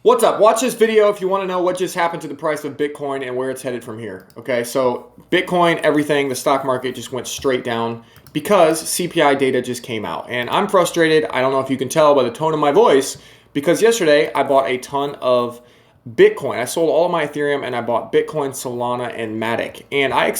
What's up? Watch this video if you want to know what just happened to the price of Bitcoin and where it's headed from here. Okay, so Bitcoin, everything, the stock market just went straight down because CPI data just came out. And I'm frustrated. I don't know if you can tell by the tone of my voice because yesterday I bought a ton of Bitcoin. I sold all of my Ethereum and I bought Bitcoin, Solana, and Matic. And I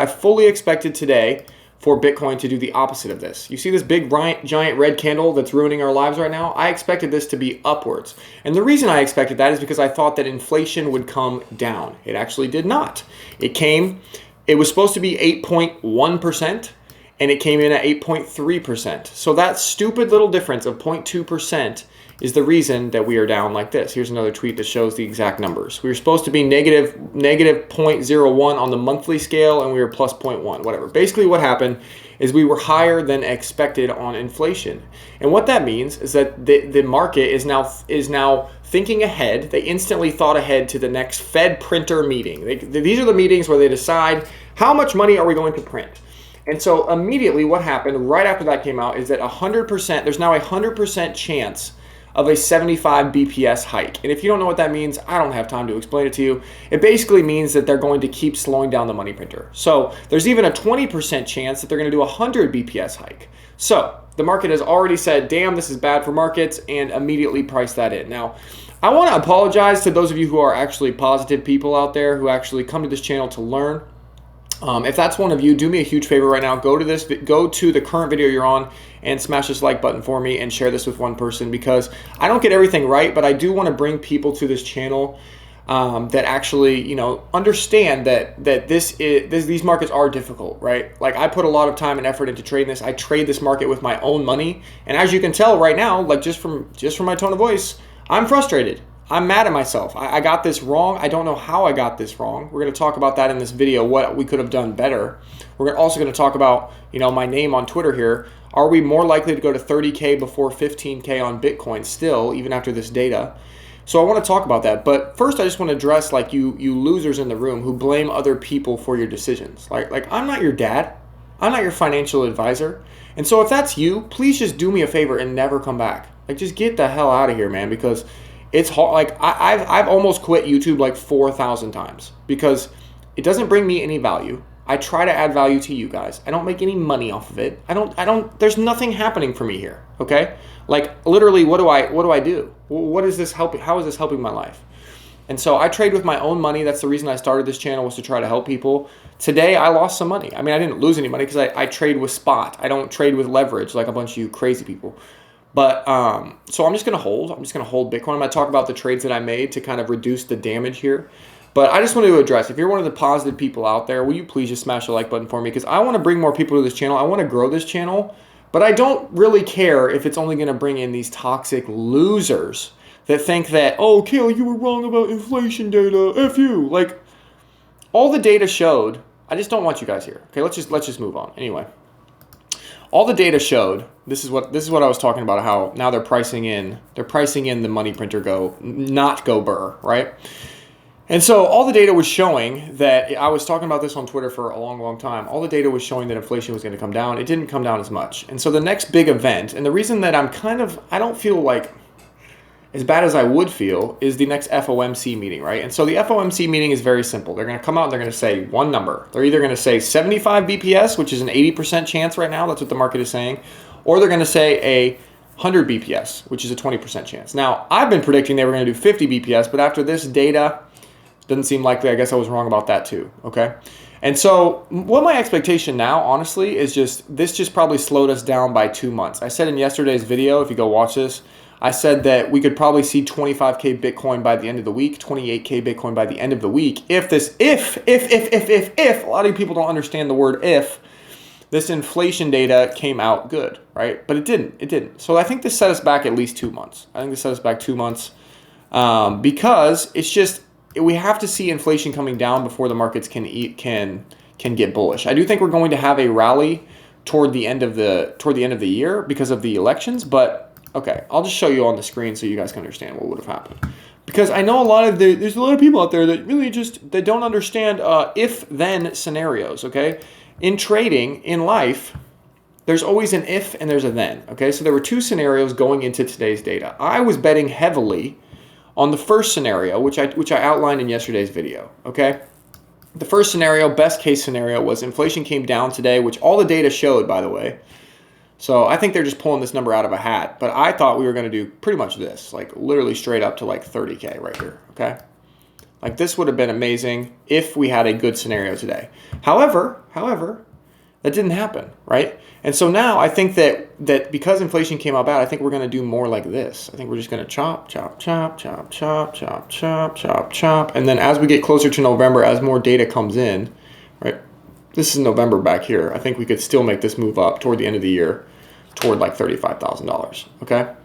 fully expected today for Bitcoin to do the opposite of this. You see this big giant red candle that's ruining our lives right now? I expected this to be upwards. And the reason I expected that is because I thought that inflation would come down. It actually did not. It was supposed to be 8.1%. And it came in at 8.3%. So that stupid little difference of 0.2% is the reason that we are down like this. Here's another tweet that shows the exact numbers. We were supposed to be negative 0.01 on the monthly scale, and we were plus 0.1, whatever. Basically what happened is we were higher than expected on inflation. And what that means is that the market is now thinking ahead. They instantly thought ahead to the next Fed printer meeting. These are the meetings where they decide how much money are we going to print. And so immediately what happened right after that came out is that there's now a 100% chance of a 75 BPS hike. And if you don't know what that means, I don't have time to explain it to you. It basically means that they're going to keep slowing down the money printer. So there's even a 20% chance that they're going to do a 100 BPS hike. So the market has already said, damn, this is bad for markets, and immediately priced that in. Now, I want to apologize to those of you who are actually positive people out there who actually come to this channel to learn. If that's one of you, do me a huge favor right now. Go to the current video you're on and smash this like button for me and share this with one person, because I don't get everything right, but I do want to bring people to this channel that actually, understand that these markets are difficult, right? Like, I put a lot of time and effort into trading this. I trade this market with my own money, and as you can tell right now, like just from my tone of voice, I'm frustrated. I'm mad at myself. I got this wrong. I don't know how I got this wrong. We're going to talk about that in this video, what we could have done better. We're also going to talk about, my name on Twitter here. Are we more likely to go to 30K before 15K on Bitcoin still, even after this data? So I want to talk about that. But first, I just want to address you losers in the room who blame other people for your decisions. Like I'm not your dad. I'm not your financial advisor. And so if that's you, please just do me a favor and never come back. Just get the hell out of here, man, because it's hard. I've almost quit YouTube 4,000 times because it doesn't bring me any value. I try to add value to you guys. I don't make any money off of it. There's nothing happening for me here. Okay? Literally, what do I do? What is this helping? How is this helping my life? And so I trade with my own money. That's the reason I started this channel, was to try to help people. Today, I lost some money. I mean, I didn't lose any money because I trade with spot. I don't trade with leverage like a bunch of you crazy people. But so I'm just going to hold. I'm just going to hold Bitcoin. I'm going to talk about the trades that I made to kind of reduce the damage here. But I just wanted to address, if you're one of the positive people out there, will you please just smash the like button for me? Because I want to bring more people to this channel. I want to grow this channel. But I don't really care if it's only going to bring in these toxic losers that think that, oh, Kale, you were wrong about inflation data. F you. All the data showed. I just don't want you guys here. Okay, let's just move on. Anyway. All the data showed, this is what I was talking about, how now they're pricing in the money printer not go burr, right? And so all the data was showing that, I was talking about this on Twitter for a long time, all the data was showing that inflation was going to come down. It didn't come down as much. And so the next big event, and the reason that I don't feel as bad as I would feel, is the next FOMC meeting, right? And so the FOMC meeting is very simple. They're going to come out and they're going to say one number. They're either going to say 75 BPS, which is an 80% chance right now. That's what the market is saying. Or they're going to say a 100 BPS, which is a 20% chance. Now, I've been predicting they were going to do 50 BPS, but after this data, doesn't seem likely. I guess I was wrong about that too, okay? And so what my expectation now, honestly, is this probably slowed us down by 2 months. I said in yesterday's video, if you go watch this, I said that we could probably see 25K Bitcoin by the end of the week, 28K Bitcoin by the end of the week. If a lot of people don't understand the word if, this inflation data came out good, right? But it didn't. So I think this set us back at least 2 months. Because we have to see inflation coming down before the markets can get bullish. I do think we're going to have a rally toward the end of the year because of the elections, but okay, I'll just show you on the screen so you guys can understand what would have happened. Because I know there's a lot of people out there that really they don't understand if-then scenarios, okay? In trading, in life, there's always an if and there's a then, okay? So there were two scenarios going into today's data. I was betting heavily on the first scenario, which I outlined in yesterday's video, okay? The first scenario, best case scenario, was inflation came down today, which all the data showed, by the way. So I think they're just pulling this number out of a hat. But I thought we were going to do pretty much this, like literally straight up to like 30K right here, okay? Like this would have been amazing if we had a good scenario today. However, that didn't happen, right? And so now I think that because inflation came out bad, I think we're going to do more like this. I think we're just going to chop, chop, chop, chop, chop, chop, chop, chop, chop. And then as we get closer to November, as more data comes in, right? This is November back here. I think we could still make this move up toward the end of the year toward like $35,000, okay?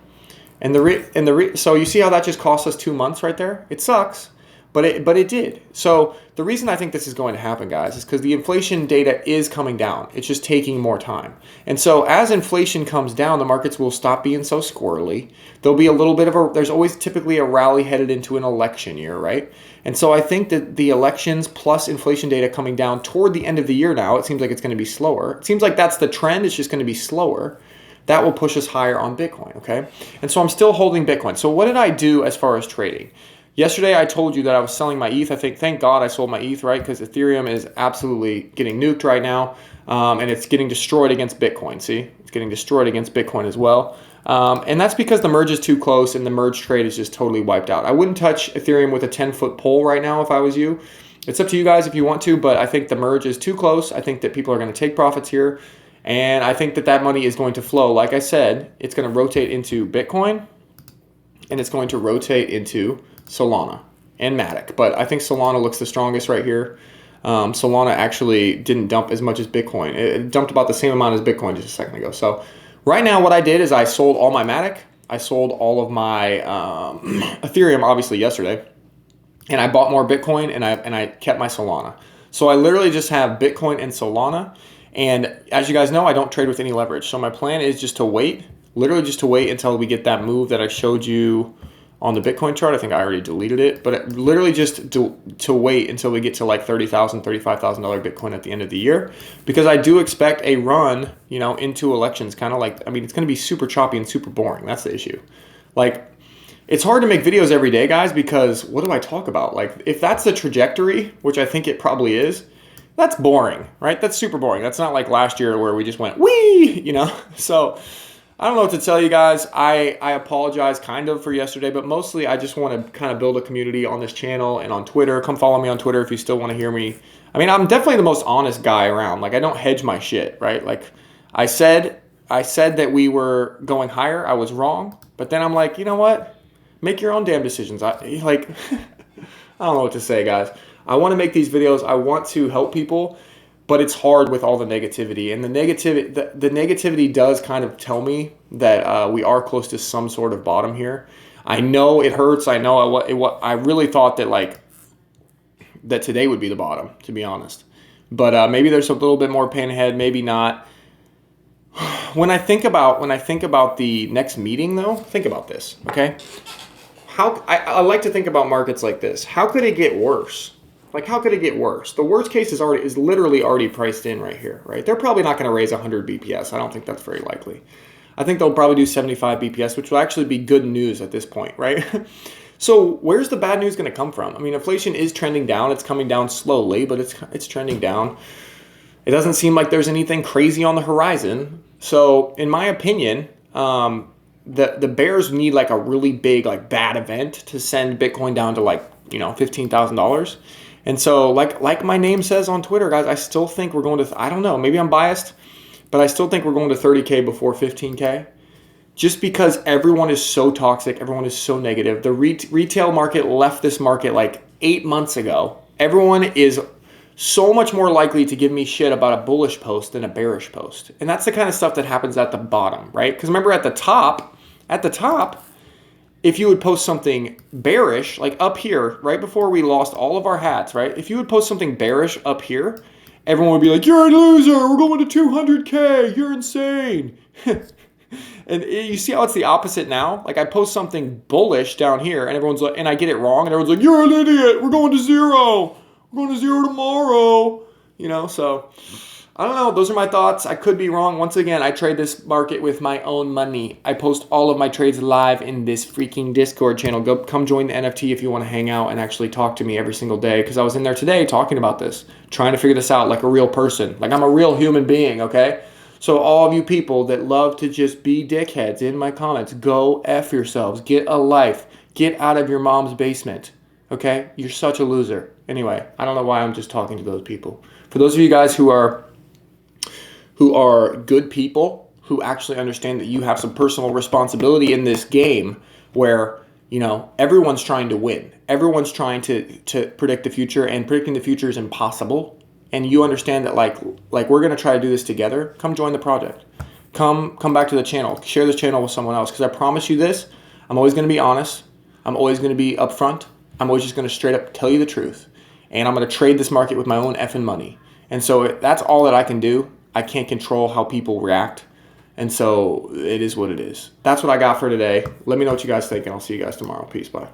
So you see how that just cost us 2 months right there? It sucks. But it did. So the reason I think this is going to happen, guys, is because the inflation data is coming down. It's just taking more time. And so as inflation comes down, the markets will stop being so squirrely. There'll be a little bit of there's always typically a rally headed into an election year, right? And so I think that the elections plus inflation data coming down toward the end of the year now, it seems like it's going to be slower. It seems like that's the trend. It's just going to be slower. That will push us higher on Bitcoin, okay? And so I'm still holding Bitcoin. So what did I do as far as trading? Yesterday, I told you that I was selling my ETH. I think, thank God I sold my ETH, right? Because Ethereum is absolutely getting nuked right now, and it's getting destroyed against Bitcoin. See? It's getting destroyed against Bitcoin as well. And that's because the merge is too close, and the merge trade is just totally wiped out. I wouldn't touch Ethereum with a 10-foot pole right now if I was you. It's up to you guys if you want to, but I think the merge is too close. I think that people are going to take profits here, and I think that money is going to flow. Like I said, it's going to rotate into Bitcoin, and it's going to rotate into Solana and Matic, but I think Solana looks the strongest right here. Solana actually didn't dump as much as Bitcoin. It dumped about the same amount as Bitcoin just a second ago. So right now what I did is I sold all my Matic. I sold all of my Ethereum obviously yesterday, and I bought more Bitcoin, and I kept my Solana. So I literally just have Bitcoin and Solana, and as you guys know, I don't trade with any leverage. So my plan is just to wait, literally just to wait until we get that move that I showed you on the Bitcoin chart. I think I already deleted it, but literally just to wait until we get to like $30,000, $35,000 Bitcoin at the end of the year, because I do expect a run, into elections. Kind of like, it's going to be super choppy and super boring. That's the issue. Like, it's hard to make videos every day, guys, because what do I talk about? Like, if that's the trajectory, which I think it probably is, that's boring, right? That's super boring. That's not like last year where we just went, wee, So I don't know what to tell you guys. I apologize kind of for yesterday, but mostly I just want to kind of build a community on this channel and on Twitter. Come follow me on Twitter if you still want to hear me. I'm definitely the most honest guy around. Like, I don't hedge my shit, right? Like, I said that we were going higher. I was wrong. But then I'm like, you know what? Make your own damn decisions. I don't know what to say, guys. I want to make these videos. I want to help people. But it's hard with all the negativity, and the negativity does kind of tell me that we are close to some sort of bottom here. I know it hurts. I know I really thought that today would be the bottom, to be honest. But maybe there's a little bit more pain ahead. Maybe not. When I think about the next meeting, though, think about this. Okay, I like to think about markets like this. How could it get worse? Like, how could it get worse? The worst case is literally already priced in right here, right? They're probably not going to raise 100 BPS. I don't think that's very likely. I think they'll probably do 75 BPS, which will actually be good news at this point, right? So where's the bad news going to come from? Inflation is trending down. It's coming down slowly, but it's trending down. It doesn't seem like there's anything crazy on the horizon. So in my opinion, the bears need like a really big, like, bad event to send Bitcoin down to like, $15,000. And so, like my name says on Twitter, guys, I still think we're going to, I don't know, maybe I'm biased, but I still think we're going to 30K before 15K. Just because everyone is so toxic, everyone is so negative. The retail market left this market like 8 months ago. Everyone is so much more likely to give me shit about a bullish post than a bearish post. And that's the kind of stuff that happens at the bottom, right? Because remember at the top, if you would post something bearish, like up here, right before we lost all of our hats, right? If you would post something bearish up here, everyone would be like, you're a loser, we're going to 200K, you're insane. And you see how it's the opposite now? Like, I post something bullish down here, and everyone's like, and I get it wrong, and everyone's like, you're an idiot, we're going to zero. We're going to zero tomorrow. So I don't know. Those are my thoughts. I could be wrong. Once again, I trade this market with my own money. I post all of my trades live in this freaking Discord channel. Come join the NFT if you want to hang out and actually talk to me every single day, because I was in there today talking about this, trying to figure this out like a real person. Like I'm a real human being, okay? So all of you people that love to just be dickheads in my comments, go F yourselves. Get a life. Get out of your mom's basement, okay? You're such a loser. Anyway, I don't know why I'm just talking to those people. For those of you guys who are good people, who actually understand that you have some personal responsibility in this game where, you know, everyone's trying to win. Everyone's trying to predict the future, and predicting the future is impossible. And you understand that like we're going to try to do this together. Come join the project. Come back to the channel. Share this channel with someone else, because I promise you this, I'm always going to be honest. I'm always going to be upfront. I'm always just going to straight up tell you the truth. And I'm going to trade this market with my own effing money. And so that's all that I can do. I can't control how people react. And so it is what it is. That's what I got for today. Let me know what you guys think, and I'll see you guys tomorrow. Peace. Bye.